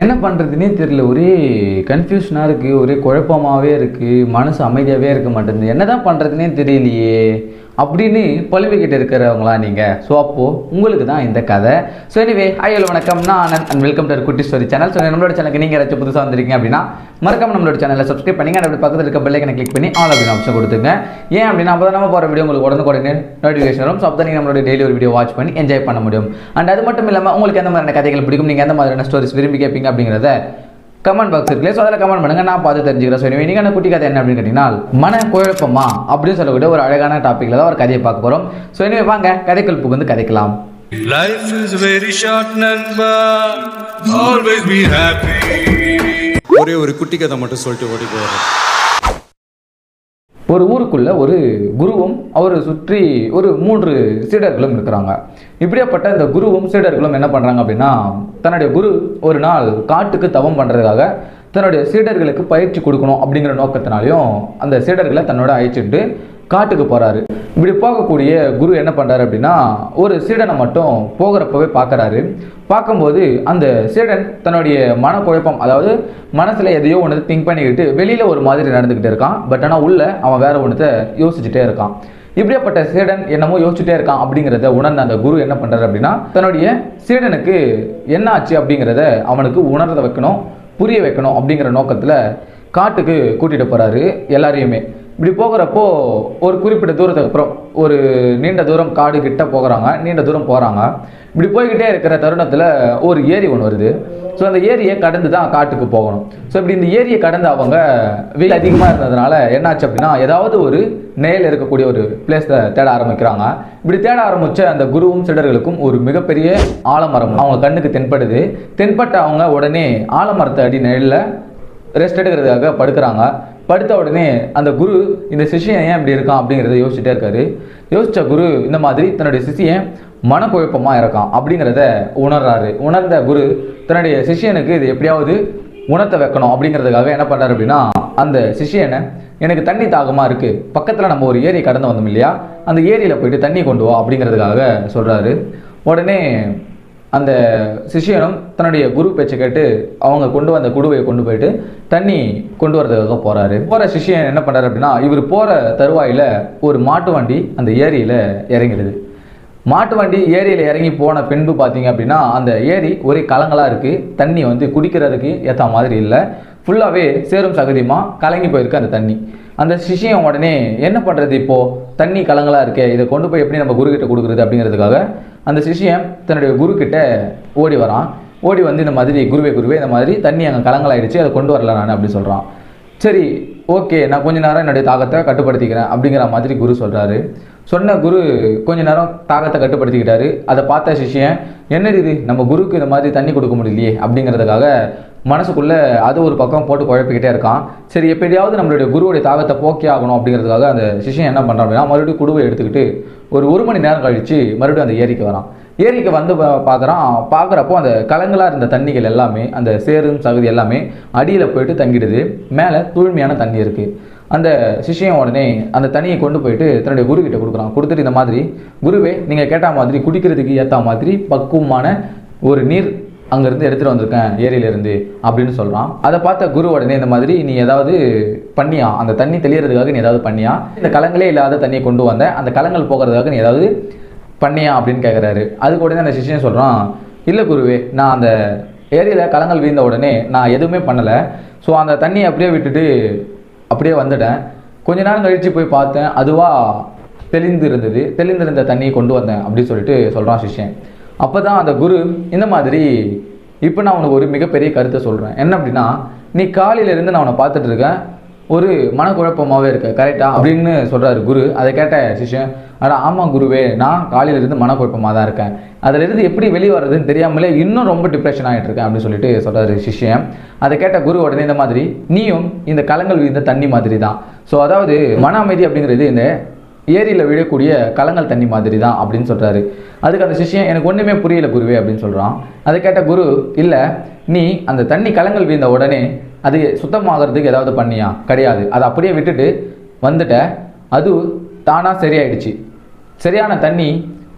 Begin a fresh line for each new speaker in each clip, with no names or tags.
என்ன பண்ணுறதுனே தெரியல. ஒரே கன்ஃபியூஷனாக இருக்குது, ஒரே குழப்பமாகவே இருக்குது, மனசு அமைதியாகவே இருக்க மாட்டேங்குது. என்ன தான் பண்ணுறதுனே தெரியலையே அப்படின்னு புலம்பிக்கிட்டு இருக்கிறவங்களா நீங்கள்? ஸோ அப்போது உங்களுக்கு தான் இந்த கதை. ஸோ எனிவே, ஹாய் ஹலோ வணக்கம், நான் ஆனந்த் அண்ட் வெல்கம் டு குட்டி ஸ்டோரி சேனல். ஸோ நம்மளோட சேனலுக்கு நீங்கள் ஏதாச்சும் புதுசாக வந்திருக்கீங்க அப்படின்னா மறக்காம நம்மளோட சேனலை சப்ஸ்கிரைப் பண்ணிங்க. அப்படி பக்கத்தில் இருக்க பெல் ஐக்கனை கிளிக் பண்ணி ஆல் அப்படின்னு ஆப்ஷன் கொடுத்துங்க. ஏன் அப்படின்னா அப்போ தான் நம்ம போகிற வீடியோ உங்களுக்கு உடனே நோட்டிஃபிகேஷன் வரும். ஸோ அப்போ தான் நீங்கள் நம்மளோட டெய்லி ஒரு வீடியோ வாட்ச் பண்ணி என்ஜாய் பண்ண முடியும். அண்ட் அது மட்டும் இல்லாமல் உங்களுக்கு எந்த மாதிரியான கதைகள் பிடிக்கும், நீங்கள் எந்த மாதிரியான ஸ்டோரிஸ் விரும்பி கேட்பீங்க அப்படிங்கிறத கமெண்ட் பாக்ஸ் இருக்குல்ல, ஸோ அதில் கமெண்ட் பண்ணுங்கள், நான் பார்த்து தெரிஞ்சுக்கிறேன். ஸோ இன்னைக்கான குட்டி கதை என்ன அப்படின்னு கேட்டிங்கன்னா, மன குழப்பமா அப்படின்னு சொல்லக்கூடிய ஒரு அழகான டாப்பிக்கில் தான் ஒரு கதையை பார்க்க போகிறோம். ஸோ இனிமே வாங்க கதைக்குள் புகுந்து கதைக்கலாம்.
Life is very short, நண்பா. Always be happy.
ஒரே ஒரு குட்டி கதை மட்டும் சொல்லிட்டு ஓடி போகிறேன்.
ஒரு ஊருக்குள்ள ஒரு குருவும் அவரை சுற்றி ஒரு 3 சீடர்களும் இருக்கிறாங்க. இப்படியாப்பட்ட இந்த குருவும் சீடர்களும் என்ன பண்ணுறாங்க அப்படின்னா, தன்னுடைய குரு ஒரு நாள் காட்டுக்கு தவம் பண்ணுறதுக்காக தன்னுடைய சீடர்களுக்கு பயிற்சி கொடுக்கணும் அப்படிங்கிற நோக்கத்தினாலையும் அந்த சீடர்களை தன்னோட அழைச்சிட்டு காட்டுக்கு போகிறாரு. இப்படி போகக்கூடிய குரு என்ன பண்ணுறாரு அப்படின்னா, ஒரு சீடனை மட்டும் போகிறப்பவே பார்க்குறாரு. பார்க்கும்போது அந்த சீடன் தன்னுடைய மனக்குழப்பம், அதாவது மனசில் எதையோ ஒன்று திங்க் பண்ணிக்கிட்டு வெளியில் ஒரு மாதிரி நடந்துக்கிட்டே இருக்கான். பட் ஆனால் உள்ள அவன் வேற ஒன்றத்தை யோசிச்சுட்டே இருக்கான். இப்படியாப்பட்ட சீடன் என்னமோ யோசிச்சுட்டே இருக்கான் அப்படிங்கிறத உணர்ந்த அந்த குரு என்ன பண்ணுறாரு அப்படின்னா, தன்னுடைய சீடனுக்கு என்ன ஆச்சு அப்படிங்கிறத அவனுக்கு உணர்த வைக்கணும், புரிய வைக்கணும் அப்படிங்கிற நோக்கத்தில் காட்டுக்கு கூட்டிகிட்டு போகிறாரு எல்லாரையுமே. இப்படி போகிறப்போ ஒரு குறிப்பிட்ட தூரத்துக்கு அப்புறம் ஒரு நீண்ட தூரம் காடு கிட்ட போகிறாங்க. நீண்ட தூரம் போகிறாங்க. இப்படி போய்கிட்டே இருக்கிற தருணத்தில் ஒரு ஏரி ஒன்று வருது. ஸோ அந்த ஏரியை கடந்து தான் காட்டுக்கு போகணும். ஸோ இப்படி இந்த ஏரியை கடந்து அவங்க வெயில் அதிகமாக இருந்ததுனால என்னாச்சு அப்படின்னா, ஏதாவது ஒரு நேரில் இருக்கக்கூடிய ஒரு பிளேஸை தேட ஆரம்பிக்கிறாங்க. இப்படி தேட ஆரம்பித்த அந்த குருவும் சீடர்களுக்கும் ஒரு மிகப்பெரிய ஆலமரம் அவங்க கண்ணுக்கு தென்படுது. தென்பட்ட அவங்க உடனே ஆலமரத்தை அடி நெல்லில் ரெஸ்ட் எடுக்கிறதுக்காக படுக்கிறாங்க. படுத்த உடனே அந்த குரு இந்த சிஷியன் ஏன் இப்படி இருக்கான் அப்படிங்கிறத யோசிச்சுட்டே இருக்காரு. யோசித்த குரு இந்த மாதிரி தன்னுடைய சிஷியன் மனக்குழப்பமாக இருக்கான் அப்படிங்கிறத உணர்றாரு. உணர்ந்த குரு தன்னுடைய சிஷியனுக்கு இது எப்படியாவது உணர்த்த வைக்கணும் அப்படிங்கிறதுக்காக என்ன பண்ணுறாரு அப்படின்னா, அந்த சிஷியனை எனக்கு தண்ணி தாகமாக இருக்குது, பக்கத்தில் நம்ம ஒரு ஏரி கடந்து வந்தோம் இல்லையா, அந்த ஏரியில் போயிட்டு தண்ணி கொண்டு வா அப்படிங்கிறதுக்காக சொல்கிறாரு. உடனே அந்த சிஷியனும் தன்னுடைய குரு பேச்சை கேட்டு அவங்க கொண்டு வந்த குடுவையை கொண்டு போயிட்டு தண்ணி கொண்டு வரதுக்காக போகிறாரு. போகிற சிஷியன் என்ன பண்ணுறாரு அப்படின்னா, இவர் போகிற தருவாயில் ஒரு மாட்டு வண்டி அந்த ஏரியில் இறங்கிடுது. மாட்டு வண்டி ஏரியில் இறங்கி போன பின்பு பார்த்தீங்க அப்படின்னா, அந்த ஏரி ஒரே கலங்களாக இருக்குது. தண்ணி குடிக்கிறதுக்கு ஏற்ற மாதிரி இல்லை, ஃபுல்லாகவே சேரும் சகதியமாக கலங்கி போயிருக்கு அந்த தண்ணி. அந்த சிஷியன் உடனே என்ன பண்ணுறது, இப்போது தண்ணி கலங்களாக இருக்கே, இதை கொண்டு போய் எப்படி நம்ம குருக்கிட்ட கொடுக்குறது அப்படிங்கிறதுக்காக அந்த சிஷியன் தன்னுடைய குருக்கிட்ட ஓடி வரான். ஓடி வந்து இந்த மாதிரி குருவே இந்த மாதிரி தண்ணி அங்கே கலங்களாயிடுச்சு, அதை கொண்டு வரல நான் அப்படின்னு சொல்கிறான். சரி ஓகே, நான் கொஞ்ச நேரம் என்னுடைய தாகத்தை கட்டுப்படுத்திக்கிறேன் அப்படிங்கிற மாதிரி குரு சொல்கிறாரு. சொன்ன குரு கொஞ்ச நேரம் தாகத்தை கட்டுப்படுத்திக்கிட்டாரு. அதை பார்த்த சிஷியன், என்னது இது, நம்ம குருக்கு இந்த மாதிரி தண்ணி கொடுக்க முடியலையே அப்படிங்கிறதுக்காக மனசுக்குள்ளே அது ஒரு பக்கம் போட்டு குழப்பிக்கிட்டே இருக்கான். சரி எப்படியாவது நம்மளுடைய குருவுடைய தாகத்தை போக்கி ஆகணும் அப்படிங்கிறதுக்காக அந்த சிஷியன் என்ன பண்ணுறான் அப்படின்னா, மறுபடியும் குடுவை எடுத்துக்கிட்டு ஒரு 1 மணி நேரம் கழித்து மறுபடியும் அந்த ஏரிக்கு வரான். ஏரிக்கு வந்து பார்க்குறப்போ அந்த கலங்களாக இருந்த தண்ணிகள் எல்லாமே, அந்த சேரும் சகதி எல்லாமே அடியில் போயிட்டு தங்கிடுது. மேலே தூய்மையான தண்ணி இருக்குது. அந்த சிஷியன் உடனே அந்த தண்ணியை கொண்டு போயிட்டு தன்னுடைய குரு கிட்ட கொடுக்குறான். கொடுத்துட்டு இந்த மாதிரி, குருவே நீங்கள் கேட்ட மாதிரி குடிக்கிறதுக்கு ஏற்ற மாதிரி பக்குவமான ஒரு நீர் அங்கேருந்து எடுத்துகிட்டு வந்திருக்கேன் ஏரியிலேருந்து அப்படின்னு சொல்கிறான். அதை பார்த்த குரு உடனே இந்த மாதிரி, நீ ஏதாவது பண்ணியா, அந்த தண்ணி தெளியறதுக்காக நீ ஏதாவது பண்ணியா, இந்த கலங்களே இல்லாத தண்ணியை கொண்டு வந்த, அந்த கலங்கள் போகிறதுக்காக நீ ஏதாவது பண்ணியா அப்படின்னு கேட்குறாரு. அதுக்கு உடனே அந்த சிஷியன் சொல்கிறான், இல்லை குருவே, நான் அந்த ஏரியில் கலங்கள் வீழ்ந்த உடனே நான் எதுவுமே பண்ணலை. ஸோ அந்த தண்ணியை அப்படியே விட்டுட்டு அப்படியே வந்துட்டேன். கொஞ்ச நேரம் கழித்து போய் பார்த்தேன், அதுவாக தெளிந்திருந்த தண்ணியை கொண்டு வந்தேன் அப்படின்னு சொல்லிட்டு சொல்கிறான் சிஷ்யன். அப்போ தான் அந்த குரு இந்த மாதிரி, இப்போ நான் உனக்கு ஒரு மிகப்பெரிய கருத்தை சொல்கிறேன். என்ன அப்படின்னா, நீ காலையிலேருந்து நான் உன்னை பார்த்துட்டு இருக்கேன், ஒரு மனக்குழப்பமாகவே இருக்க, கரெக்டா அப்படின்னு சொல்கிறாரு குரு. அதை கேட்ட சிஷ்யன், ஆனால் ஆமாம் குருவே, நான் காலையிலேருந்து மனக்குழப்பமாக தான் இருக்கேன், அதிலிருந்து எப்படி வெளியே வர்றதுன்னு தெரியாமலே இன்னும் ரொம்ப டிப்ரெஷன் ஆகிட்டு இருக்கேன் அப்படின்னு சொல்லிட்டு சொல்கிறாரு சிஷ்யன். அதை கேட்ட குரு உடனே இந்த மாதிரி, நீயும் இந்த கலங்கள் வீழ்ந்த தண்ணி மாதிரி தான். ஸோ அதாவது மன அமைதி அப்படிங்கிறது இந்த ஏரியில் விழக்கூடிய கலங்கள் தண்ணி மாதிரி தான் அப்படின்னு சொல்கிறாரு. அதுக்கு அந்த சிஷ்யன், எனக்கு ஒன்றுமே புரியல குருவே அப்படின்னு சொல்கிறான். அதை கேட்ட குரு, இல்லை நீ அந்த தண்ணி கலங்கள் வீழ்ந்த உடனே அது சுத்தமாகறதுக்கு ஏதாவது பண்ணியா? கிடையாது, அதை அப்படியே விட்டுட்டு வந்துட்ட, அது தானாக சரியாயிடுச்சு. சரியான தண்ணி,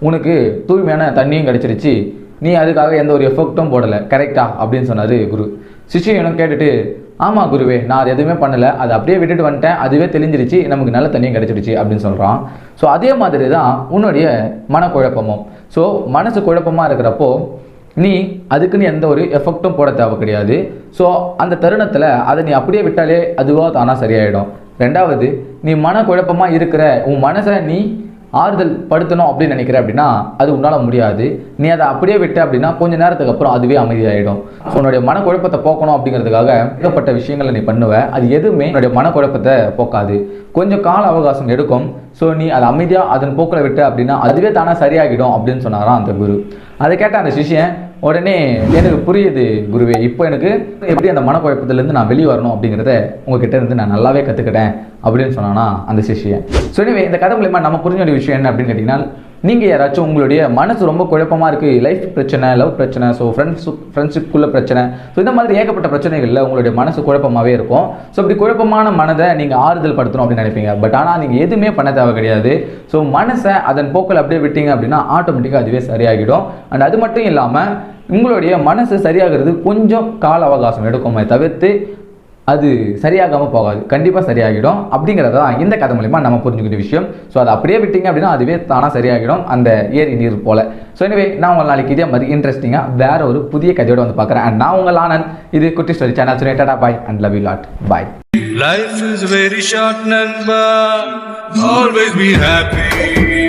உனக்கு தூய்மையான தண்ணியும் கிடச்சிருச்சு, நீ அதுக்காக எந்த ஒரு எஃபெக்ட்டும் போடலை கரெக்டா அப்படின்னு சொன்னார் குரு. சிஷ்யனும் கேட்டுட்டு ஆமாம் குருவே, நான் அது எதுவுமே பண்ணலை, அதை அப்படியே விட்டுட்டு வந்துட்டேன், அதுவே தெளிஞ்சிருச்சு, நமக்கு நல்ல தண்ணியும் கிடைச்சிடுச்சு அப்படின்னு சொல்கிறான். ஸோ அதே மாதிரி தான் உன்னுடைய மனக்குழப்பமும். ஸோ மனசு குழப்பமாக இருக்கிறப்போ நீ அதுக்குன்னு எந்த ஒரு எஃபெக்டும் போட தேவை கிடையாது. ஸோ அந்த தருணத்தில் அதை நீ அப்படியே விட்டாலே அதுவாக தானாக சரியாயிடும். ரெண்டாவது, நீ மனக்குழப்பமாக இருக்கிற உன் மனசை நீ ஆறுதல் படுத்தணும் அப்படின்னு நினைக்கிற அப்படின்னா அது உன்னால் முடியாது. நீ அதை அப்படியே விட்ட அப்படின்னா கொஞ்ச நேரத்துக்கு அப்புறம் அதுவே அமைதியாகிடும். ஸோ உன்னுடைய மனக்குழப்பத்தை போக்கணும் அப்படிங்கிறதுக்காக ஏகப்பட்ட விஷயங்களை நீ பண்ணுவ, அது எதுவுமே உன்னுடைய மனக்குழப்பத்தை போக்காது, கொஞ்சம் கால அவகாசம் எடுக்கும். ஸோ நீ அதை அமைதியாக அதன் போக்கில் விட்ட அப்படின்னா அதுவே தானே சரியாகிடும் அப்படின்னு சொன்னாராம் அந்த குரு. அதை கேட்ட அந்த சிஷ்யன் உடனே எனக்கு புரியுது குருவே, இப்போ எனக்கு எப்படி அந்த மனக்குழப்பத்திலேருந்து நான் வெளியே வரணும் அப்படிங்கிறத உங்ககிட்ட இருந்து நான் நல்லாவே கற்றுக்கிட்டேன் அப்படின்னு சொன்னானா அந்த சிஷ்யன். ஸோ எனவே இந்த கதை மூலமா நம்ம புரிஞ்ச ஒரு விஷயம் என்ன அப்படின்னு கேட்டிங்கன்னா, நீங்கள் யாராச்சும் உங்களுடைய மனசு ரொம்ப குழப்பமாக இருக்குது, லைஃப் பிரச்சனை, லவ் பிரச்சனை, ஸோ ஃப்ரெண்ட்ஷிப்புக்குள்ளே பிரச்சனை, ஸோ இந்த மாதிரி ஏகப்பட்ட பிரச்சனைகளில் உங்களுடைய மனசு குழப்பமாகவே இருக்கும். ஸோ இப்படி குழப்பமான மனதை நீங்கள் ஆறுதல் படுத்தணும் அப்படின்னு நினைப்பீங்க. பட் ஆனால் நீங்கள் எதுவுமே பண்ண தேவை கிடையாது. ஸோ மனசை அதன் போக்கில் அப்படியே விட்டீங்க அப்படின்னா ஆட்டோமேட்டிக்காக அதுவே சரியாகிடும். அண்ட் அது மட்டும் இல்லாமல் உங்களுடைய மனசு சரியாகிறது கொஞ்சம் கால அவகாசம் எடுக்குமே தவிர்த்து அது சரியாகாமல் போகாது, கண்டிப்பாக சரியாகிடும். அப்படிங்கிறத தான் இந்த கதை மூலிமா நம்ம புரிஞ்சுக்கிற விஷயம். ஸோ அதை அப்படியே விட்டீங்க அப்படின்னா அதுவே தானாக சரியாகிடும், அந்த ஏரி நீர் போல். ஸோ எனவே நான் உங்கள் நாளைக்கு இதே மாதிரி இன்ட்ரெஸ்டிங்காக வேற ஒரு புதிய கதையோடு வந்து பார்க்குறேன். அண்ட் நான் உங்கள் ஆனந்த், இது குட்டி story channel. So Tata bye and love you lot, bye.
Life is very short, Nanba. Always be happy.